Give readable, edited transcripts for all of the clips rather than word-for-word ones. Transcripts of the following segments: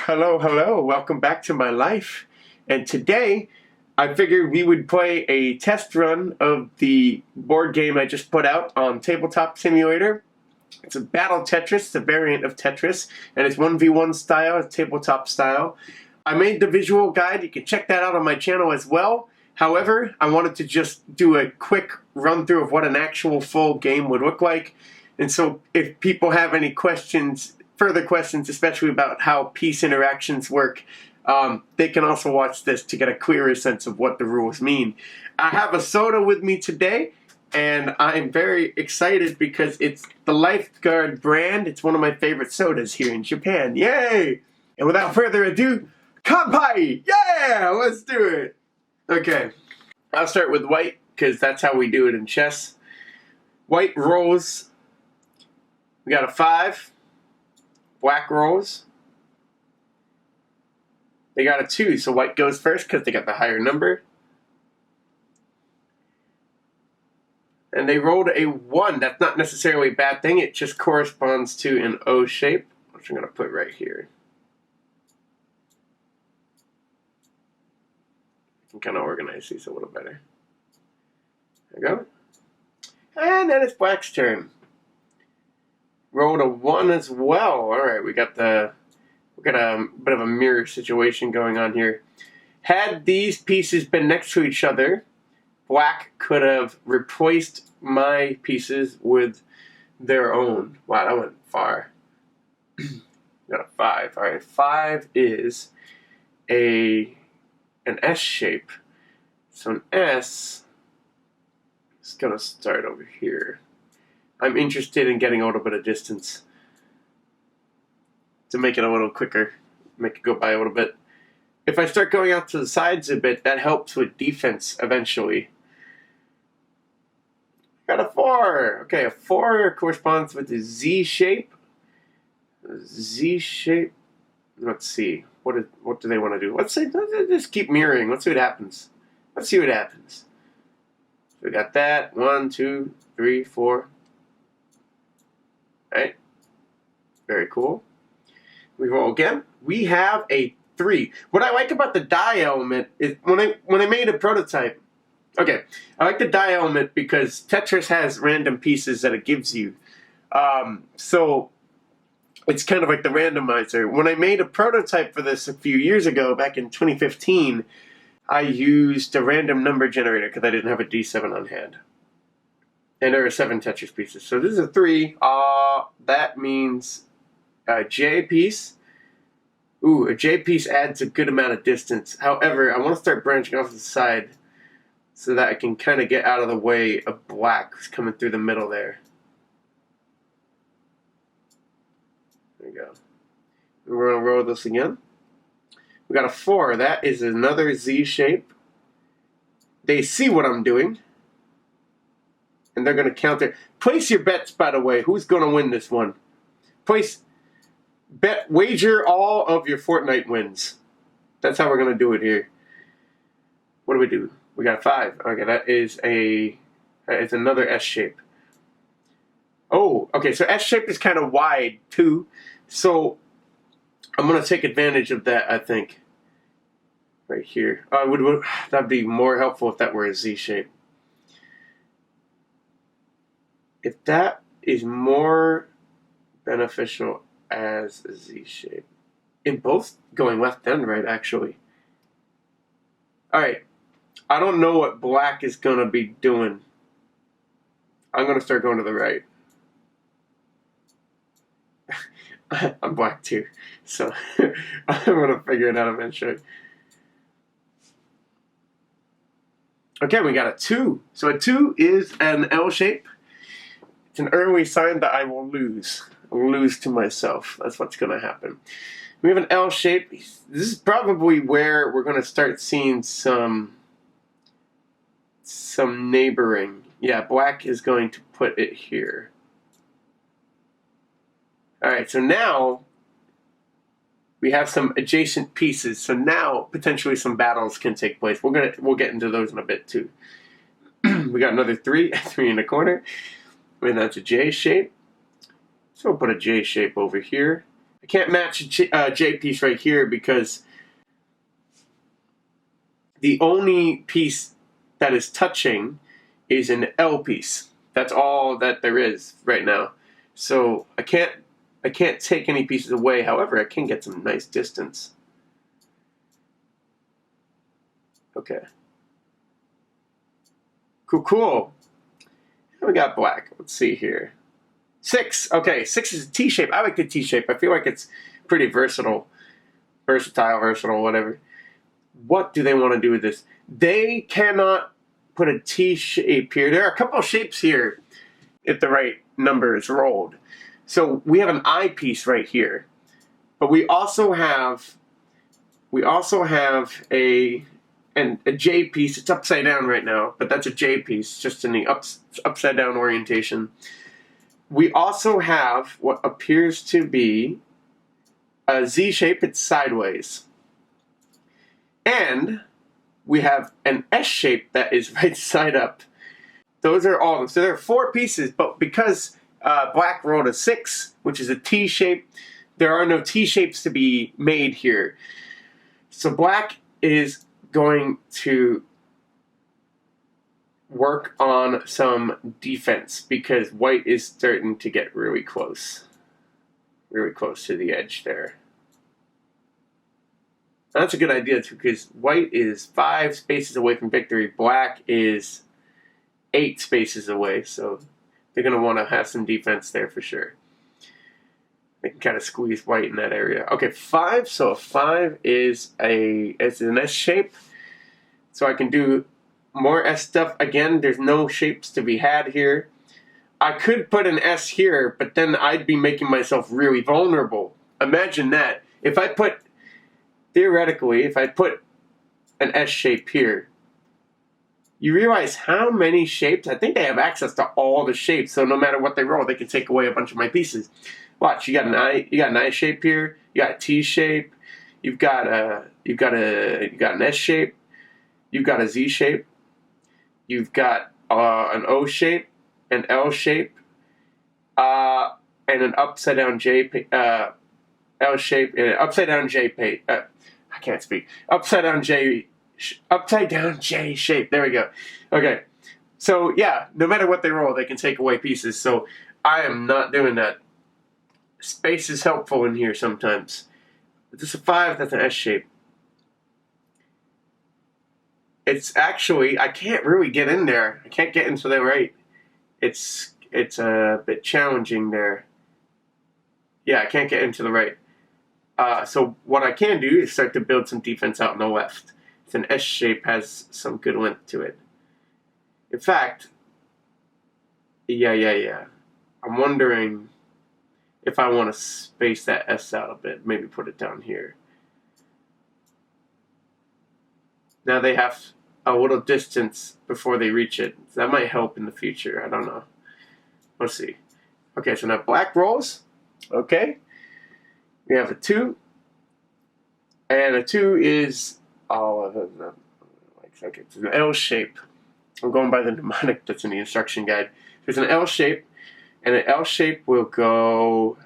Hello, hello, welcome back to my life. And today, I figured we would play a test run of the board game I just put out on Tabletop Simulator. It's a Battle Tetris, it's a variant of Tetris, and it's 1v1 style, it's tabletop style. I made the visual guide, you can check that out on my channel as well. However, I wanted to just do a quick run through of what an actual full game would look like. And so if people have any questions, further questions, especially about how piece interactions work, they can also watch this to get a clearer sense of what the rules mean. I have a soda with me today, and I'm very excited because it's the Lifeguard brand. It's one of my favorite sodas here in Japan. Yay! And without further ado, kanpai! Yeah! Let's do it! Okay, I'll start with white because that's how we do it in chess. White rolls. We got a 5. Black rolls. They got a 2, so white goes first because they got the higher number. And they rolled a 1. That's not necessarily a bad thing. It just corresponds to an O shape, which I'm going to put right here. I can kind of organize these a little better. There we go. And then it's black's turn. Rolled a 1 as well. Alright, we got a bit of a mirror situation going on here. Had these pieces been next to each other, black could have replaced my pieces with their own. Wow, that went far. Got a 5. Alright, 5 is an S shape. So an S is going to start over here. I'm interested in getting a little bit of distance to make it a little quicker, make it go by a little bit. If I start going out to the sides a bit, that helps with defense eventually. Got a 4. Okay, a 4 corresponds with the Z shape. Z shape. Let's see. What do they want to do? Let's just keep mirroring. Let's see what happens. Let's see what happens. So we got that. 1, 2, 3, 4. Right? Very cool. We roll again. We have a 3. What I like about the die element is when I made a prototype. Okay, I like the die element because Tetris has random pieces that it gives you. So it's kind of like the randomizer. When I made a prototype for this a few years ago, back in 2015, I used a random number generator because I didn't have a D7 on hand. And there are 7 Tetris pieces. So this is a 3. That means a J piece. Ooh, a J piece adds a good amount of distance. However, I want to start branching off to the side so that I can kind of get out of the way of black who's coming through the middle there. There we go. We're going to roll this again. We got a 4. That is another Z shape. They see what I'm doing. And they're going to counter. Place your bets, by the way. Who's going to win this one? Wager all of your Fortnite wins. That's how we're going to do it here. What do we do? We got a 5. Okay, that is another S shape. Oh, okay, so S shape is kind of wide, too. So, I'm going to take advantage of that, I think. Right here. That'd be more helpful if that were a Z shape. If that is more beneficial as a Z shape. In both going left and right, actually. Alright. I don't know what black is going to be doing. I'm going to start going to the right. I'm black too. So, I'm going to figure it out eventually. Okay, we got a 2. So a 2 is an L shape. It's an early sign that I will lose. I will lose to myself. That's what's going to happen. We have an L shape. This is probably where we're going to start seeing some neighboring. Yeah, black is going to put it here. Alright, so now we have some adjacent pieces. So now potentially some battles can take place. We'll get into those in a bit too. We got another 3, 3 in the corner. And that's a J shape. So we'll put a J shape over here. I can't match a J piece right here because the only piece that is touching is an L piece. That's all that there is right now. So I can't take any pieces away. However, I can get some nice distance. Okay. Cool. We got black. Let's see here. 6. Okay, 6 is a T shape. I like the T shape. I feel like it's pretty versatile, whatever. What do they want to do with this? They cannot put a T shape here. There are a couple of shapes here if the right number is rolled. So we have an I piece right here, but we also have a J piece. It's upside down right now, but that's a J piece, just in the upside down orientation. We also have what appears to be a Z shape. It's sideways. And we have an S shape that is right side up. Those are all of them. So there are 4 pieces, but because black rolled a 6, which is a T shape, there are no T shapes to be made here. So black is going to work on some defense because white is starting to get really close to the edge there. That's a good idea too, because white is 5 spaces away from victory. Black is 8 spaces away, so they're going to want to have some defense there for sure. They can kind of squeeze white in that area. Okay, 5. So 5 is an S shape. So I can do more S stuff. Again, there's no shapes to be had here. I could put an S here, but then I'd be making myself really vulnerable. Imagine that. Theoretically, if I put an S shape here, you realize how many shapes? I think they have access to all the shapes, so no matter what they roll, they can take away a bunch of my pieces. Watch, you got an I shape here, you got a T shape, you've got an S shape, you've got a Z shape, you've got an O shape, an L shape, and an upside down L shape, and an upside down J. I can't speak. Upside down J shape. There we go. Okay. So yeah, no matter what they roll, they can take away pieces. So I am not doing that. Space is helpful in here sometimes. If this is a 5, that's an S shape. It's actually, I can't really get in there. I can't get into the right. It's a bit challenging there. Yeah, I can't get into the right. So what I can do is start to build some defense out on the left. It's an S shape, has some good length to it. In fact, yeah. I'm wondering if I want to space that S out a bit. Maybe put it down here. Now they have a little distance before they reach it. That might help in the future. I don't know. Let's see. Okay, so now black rolls. Okay. We have a 2. And a 2 is, it's an L shape. I'm going by the mnemonic that's in the instruction guide. There's an L shape, and an L shape will go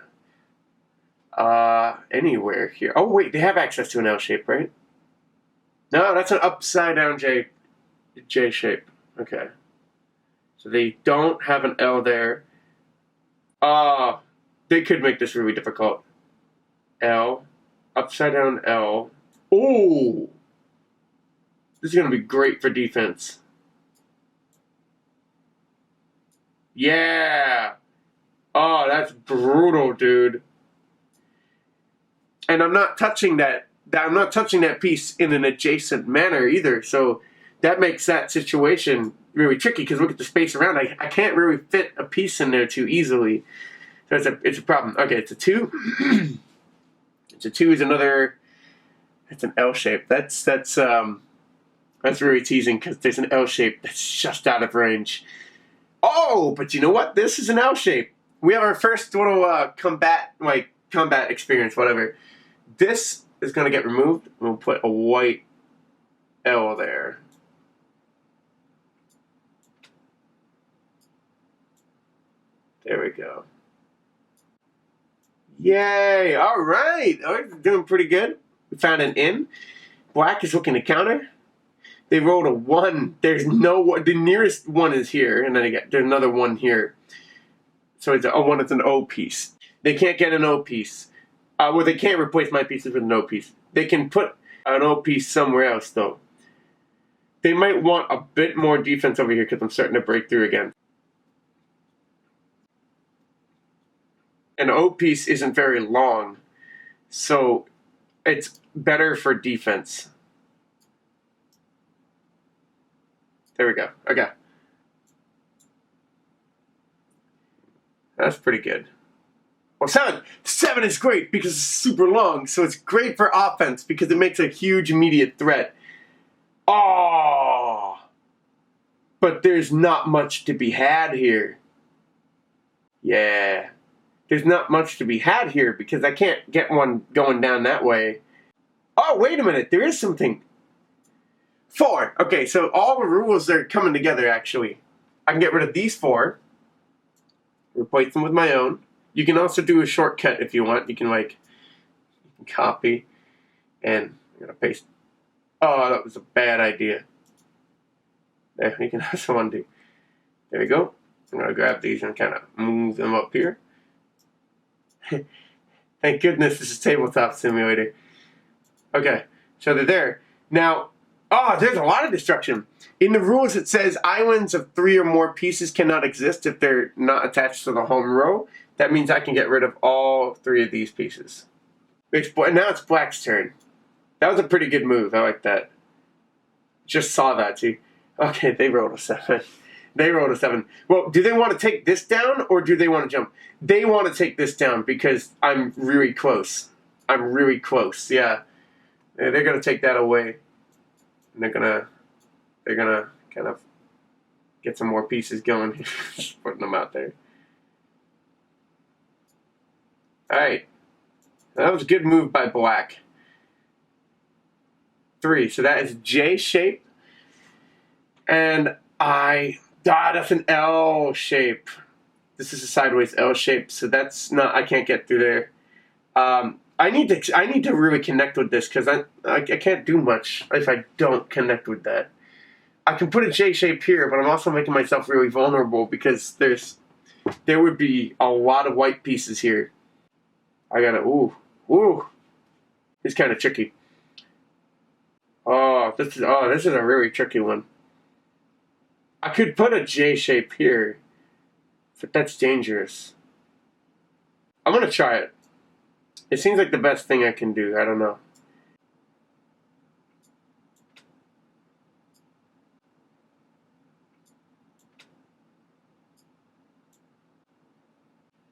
anywhere here. Oh, wait, they have access to an L shape, right? No, that's an upside down J shape. Okay. So they don't have an L there. They could make this really difficult. L, upside down L. Ooh! This is going to be great for defense. Yeah! Oh, that's brutal, dude. And I'm not touching that piece in an adjacent manner either. So that makes that situation really tricky because look at the space around. I can't really fit a piece in there too easily. So it's a problem. Okay, it's a 2. It's a 2 is another. It's an L shape. That's really teasing because there's an L shape that's just out of range. Oh, but you know what? This is an L shape. We have our first little combat experience, whatever. This is going to get removed. We'll put a white L there. There we go. Yay! All right, we're doing pretty good. We found an in. Black is looking to counter. They rolled a 1. There's no one. The nearest one is here, and then there's another 1 here. So it's a 1. It's an O piece. They can't get an O piece. Well, they can't replace my pieces with an O piece. They can put an O piece somewhere else, though. They might want a bit more defense over here because I'm starting to break through again. An O piece isn't very long, so it's better for defense. There we go. Okay. That's pretty good. Well, 7. 7 is great because it's super long, so it's great for offense because it makes a huge immediate threat. Oh! But there's not much to be had here. Yeah. There's not much to be had here because I can't get one going down that way. Oh, wait a minute. There is something. 4. Okay, so all the rules are coming together, actually. I can get rid of these 4. Replace them with my own. You can also do a shortcut if you want. You can, like, copy. And I'm going to paste. Oh, that was a bad idea. There, you can also undo. There we go. I'm going to grab these and kind of move them up here. Thank goodness this is Tabletop Simulator. Okay, so they're there. Now, there's a lot of destruction. In the rules it says islands of 3 or more pieces cannot exist if they're not attached to the home row. That means I can get rid of all 3 of these pieces. Now it's Black's turn. That was a pretty good move. I like that. Just saw that, see? Okay, they rolled a 7. They rolled a 7. Well, do they want to take this down or do they want to jump? They want to take this down because I'm really close. I'm really close, yeah. They're going to take that away. And they're gonna kind of get some more pieces going. Just putting them out there. Alright. That was a good move by Black. 3. So that is J shape. And that's an L shape. This is a sideways L shape, so that's not, I can't get through there. I need to really connect with this because I can't do much if I don't connect with that. I can put a J shape here, but I'm also making myself really vulnerable because there would be a lot of white pieces here. I gotta ooh. It's kind of tricky. This is a really tricky one. I could put a J shape here, but that's dangerous. I'm gonna try it. It seems like the best thing I can do. I don't know.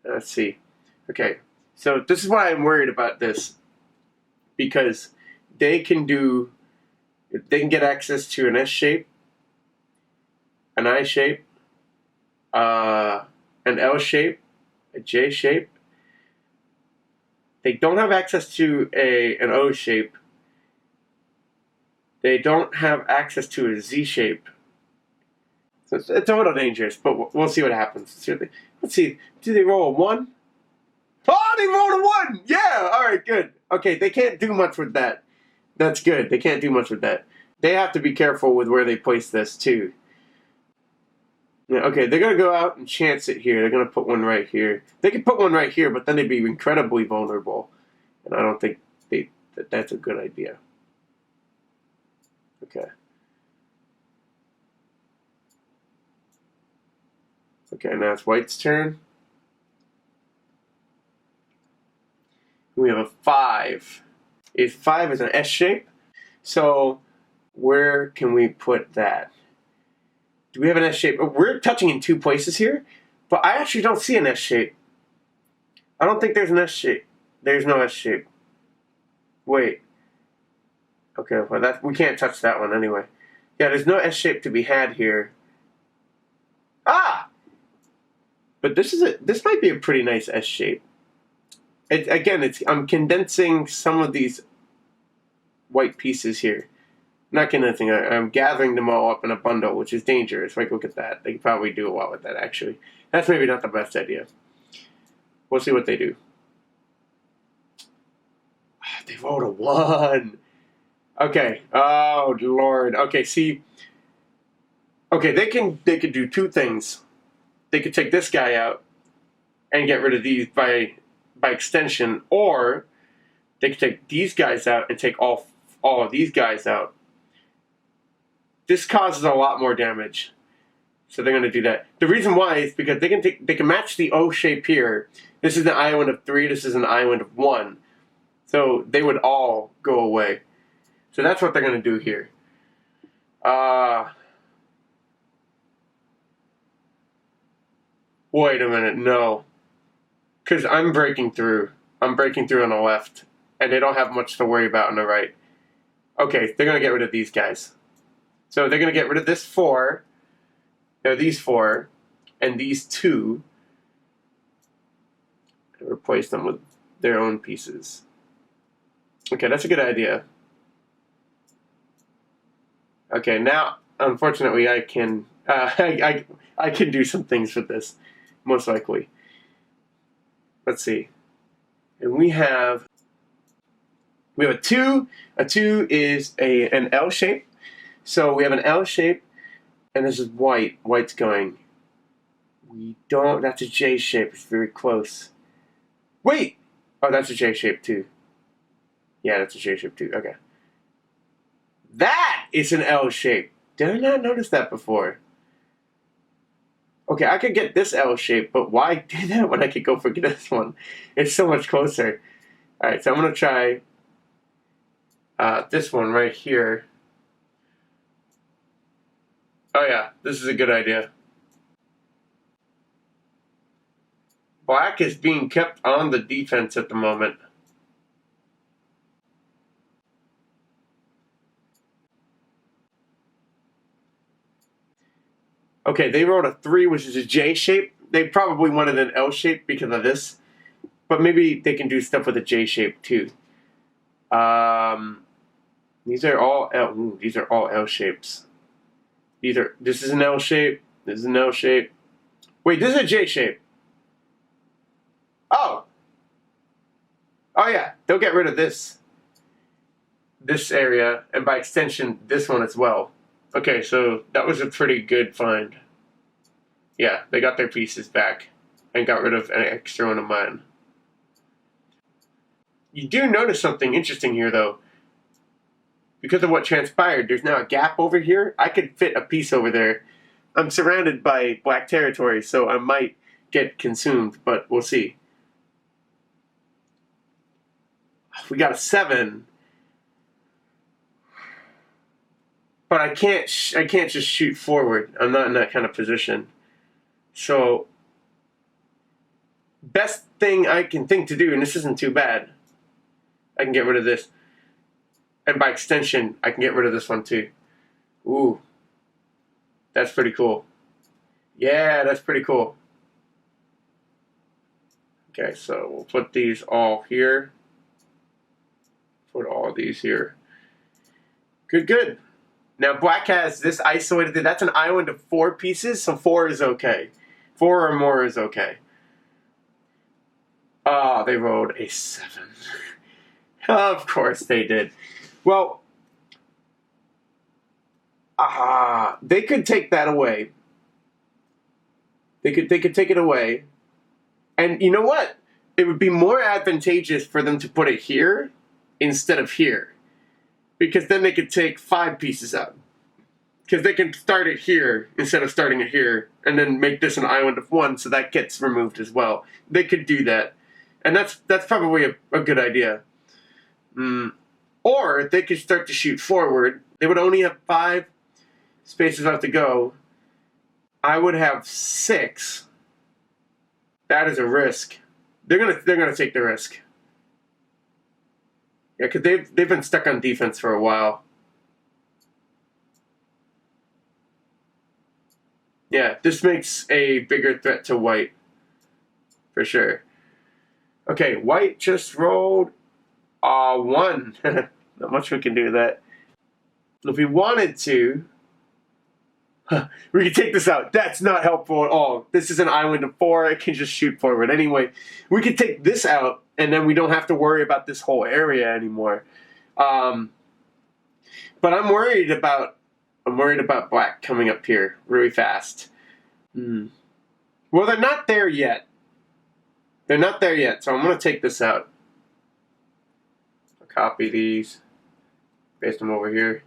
Let's see. Okay, so this is why I'm worried about this. Because they can get access to an S shape, an I shape, an L shape, a J shape. They don't have access to an O shape. They don't have access to a Z shape. So it's a little dangerous, but we'll see what happens. Let's see. Do they roll a 1? Oh, they rolled a 1! Yeah! Alright, good. Okay, they can't do much with that. That's good. They can't do much with that. They have to be careful with where they place this, too. Yeah, okay, they're going to go out and chance it here. They're going to put one right here. They could put one right here, but then they'd be incredibly vulnerable. And I don't think that's a good idea. Okay. Okay, now it's White's turn. We have a 5. A 5 is an S shape. So where can we put that? Do we have an S shape? We're touching in 2 places here, but I actually don't see an S shape. I don't think there's an S shape. There's no S shape. Wait. Okay, well we can't touch that one anyway. Yeah, there's no S shape to be had here. Ah! But this might be a pretty nice S shape. I'm condensing some of these white pieces here. Not condensing, I'm gathering them all up in a bundle, which is dangerous. Like, look at that. They could probably do a lot with that, actually. That's maybe not the best idea. We'll see what they do. They rolled a 1. Okay. Oh Lord. Okay. See. Okay. They can do two things. They could take this guy out and get rid of these by extension, or they could take these guys out and take all of these guys out. This causes a lot more damage, so they're going to do that. The reason why is because they can match the O shape here. This is an island of 3. This is an island of 1. So they would all go away. So that's what they're going to do here. Wait a minute, no. Because I'm breaking through. I'm breaking through on the left. And they don't have much to worry about on the right. Okay, they're going to get rid of these guys. So they're going to get rid of this 4. These 4. And these 2. And replace them with their own pieces. Okay, that's a good idea. Okay, now, unfortunately, I can I can do some things with this, most likely. Let's see. And we have a 2. A 2 is an L shape. So we have an L shape, and this is white. White's going. We don't. That's a J shape. It's very close. Wait! Oh, that's a J shape too. Yeah, that's a J shape too. Okay. That is an L shape. Did I not notice that before? Okay, I could get this L shape, but why do that when I could go for this one? It's so much closer. Alright, so I'm going to try this one right here. Oh yeah, this is a good idea. Black is being kept on the defense at the moment. Okay, they rolled a 3, which is a J shape. They probably wanted an L shape because of this. But maybe they can do stuff with a J shape too. These are all L shapes. This is an L shape. This is an L shape. Wait, this is a J shape. Oh! Oh yeah, they'll get rid of this area, and by extension, this one as well. Okay, so that was a pretty good find. Yeah, they got their pieces back and got rid of an extra one of mine. You do notice something interesting here, though. Because of what transpired, there's now a gap over here. I could fit a piece over there. I'm surrounded by black territory, so I might get consumed, but we'll see. We got a 7. But I can't just shoot forward. I'm not in that kind of position. So, best thing I can think to do, and this isn't too bad, I can get rid of this. And by extension, I can get rid of this one too. Ooh. That's pretty cool. Yeah, that's pretty cool. Okay, so we'll put these all here. Put all these here. Good, good. Now black has this isolated, that's an island of 4 pieces, so 4 is okay. 4 or more is okay. Ah, they rolled a 7. Of course they did. Well, they could take that away. They could take it away. And you know what? It would be more advantageous for them to put it here instead of here. Because then they could take 5 pieces out. Because they can start it here instead of starting it here. And then make this an island of 1 so that gets removed as well. They could do that. And that's probably a good idea. Or they could start to shoot forward. They would only have 5 spaces left to go. I would have 6. That is a risk. They're gonna take the risk. Yeah, because they've been stuck on defense for a while. Yeah, this makes a bigger threat to white. For sure. Okay, white just rolled 1. Not much we can do with that. If we wanted to, We can take this out. That's not helpful at all. This is an island of 4. It can just shoot forward. Anyway, we can take this out, and then we don't have to worry about this whole area anymore. But I'm worried about black coming up here really fast. Well, they're not there yet. They're not there yet, so I'm going to take this out. I'll copy these. Paste them over here.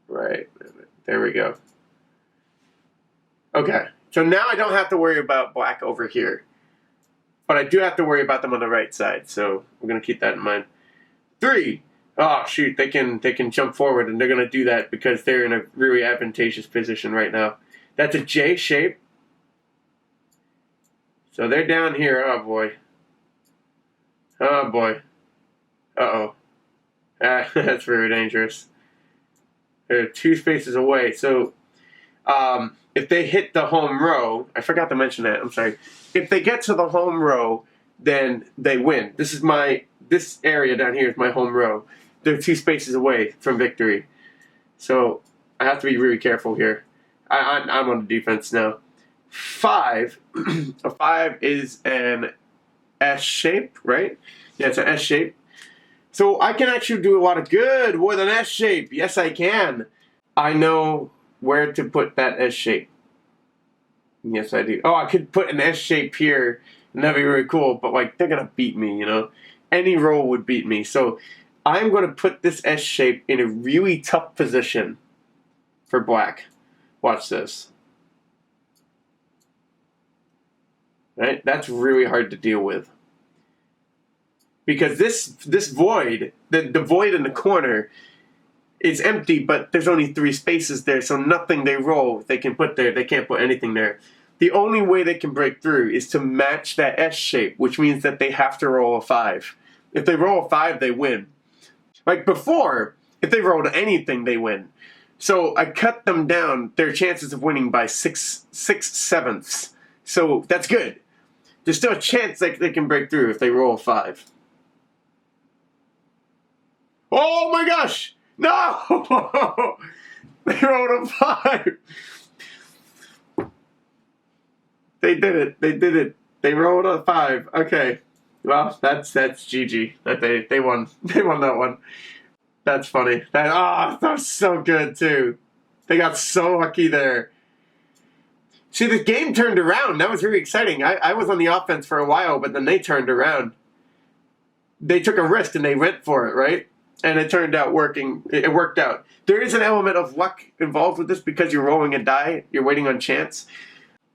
Right, there we go. Okay, so now I don't have to worry about black over here. But I do have to worry about them on the right side, so we're going to keep that in mind. 3. Oh, shoot, they can jump forward, and they're going to do that because they're in a really advantageous position right now. That's a J shape. So they're down here. Oh, boy. Oh, boy. Uh-oh. That's very dangerous. They're 2 spaces away. So if they hit the home row, I forgot to mention that. I'm sorry. If they get to the home row, then they win. This area down here is my home row. They're 2 spaces away from victory. So I have to be really careful here. I'm on the defense now. 5. A 5 is an S shape, right? Yeah, it's an S shape. So I can actually do a lot of good with an S shape. Yes, I can. I know where to put that S shape. Yes, I do. Oh, I could put an S shape here, and that'd be really cool. But like, they're gonna beat me, you know. Any roll would beat me. So I'm gonna put this S shape in a really tough position for black. Watch this. Right? That's really hard to deal with. Because this void, the void in the corner, is empty, but there's only 3 spaces there, so nothing they roll they can put there. They can't put anything there. The only way they can break through is to match that S shape, which means that they have to roll a 5. If they roll a 5, they win. Like before, if they rolled anything, they win. So I cut them down, their chances of winning by 6/7. So that's good. There's still a chance that they can break through if they roll a 5. Oh my gosh! No! They rolled a 5. They did it. They did it. They rolled a 5. Okay. Well, that's GG. They won. They won that one. That's funny. That was so good too. They got so lucky there. See, the game turned around. That was really exciting. I was on the offense for a while, but then they turned around. They took a risk and they went for it, right? And it turned out working. It worked out. There is an element of luck involved with this because you're rolling a die. You're waiting on chance.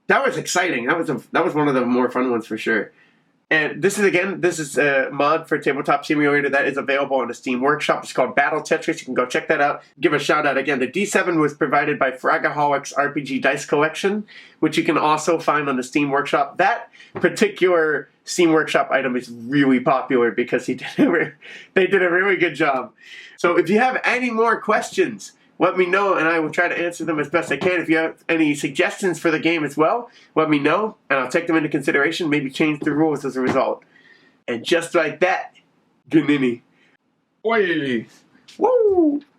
That was exciting. That was one of the more fun ones for sure. And this is a mod for Tabletop Simulator that is available on the Steam Workshop. It's called Battle Tetris. You can go check that out. Give a shout out again. The D7 was provided by Fragaholic's RPG Dice Collection, which you can also find on the Steam Workshop. That particular Steam Workshop item is really popular because they did a really good job. So if you have any more questions, let me know, and I will try to answer them as best I can. If you have any suggestions for the game as well, let me know, and I'll take them into consideration, maybe change the rules as a result. And just like that, Ganini. Oi! Woo!